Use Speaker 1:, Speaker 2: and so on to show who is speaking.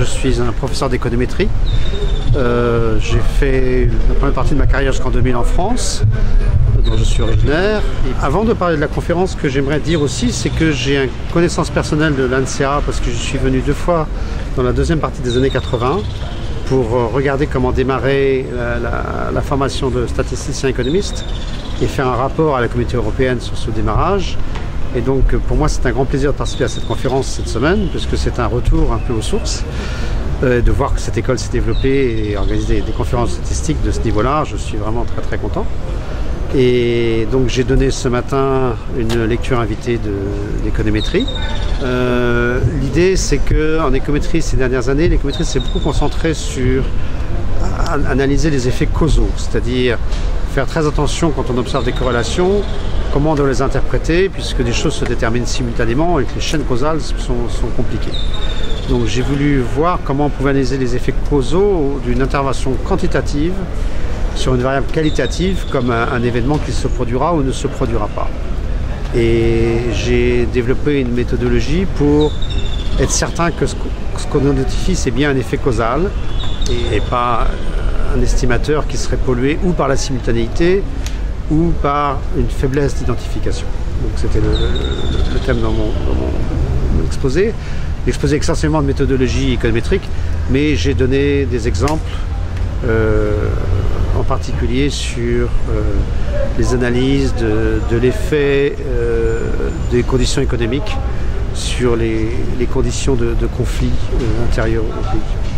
Speaker 1: je suis un professeur d'économétrie. J'ai fait la première partie de ma carrière jusqu'en 2000 en France, dont je suis originaire. Et avant de parler de la conférence, ce que j'aimerais dire aussi, c'est que j'ai une connaissance personnelle de l'ANSEA parce que je suis venu 2 fois dans la deuxième partie des années 80 pour regarder comment démarrer la formation de statisticien économiste et faire un rapport à la Communauté européenne sur ce démarrage. Et donc pour moi c'est un grand plaisir de participer à cette conférence cette semaine, puisque c'est un retour un peu aux sources, de voir que cette école s'est développée et organiser des conférences statistiques de ce niveau-là. Je suis vraiment très très content. Et donc j'ai donné ce matin une lecture invitée d'économétrie. L'idée c'est qu'en économétrie ces dernières années, l'économétrie s'est beaucoup concentrée sur analyser les effets causaux, c'est-à-dire faire très attention quand on observe des corrélations, comment on doit les interpréter, puisque des choses se déterminent simultanément et que les chaînes causales sont compliquées. Donc j'ai voulu voir comment on pouvait analyser les effets causaux d'une intervention quantitative sur une variable qualitative, comme un événement qui se produira ou ne se produira pas. Et j'ai développé une méthodologie pour être certain que ce qu'on identifie, c'est bien un effet causal et pas un estimateur qui serait pollué ou par la simultanéité ou par une faiblesse d'identification. Donc c'était le thème dans mon exposé. L'exposé essentiellement de méthodologie économétrique, mais j'ai donné des exemples en particulier sur les analyses de l'effet des conditions économiques sur les conditions de conflit intérieurs au pays.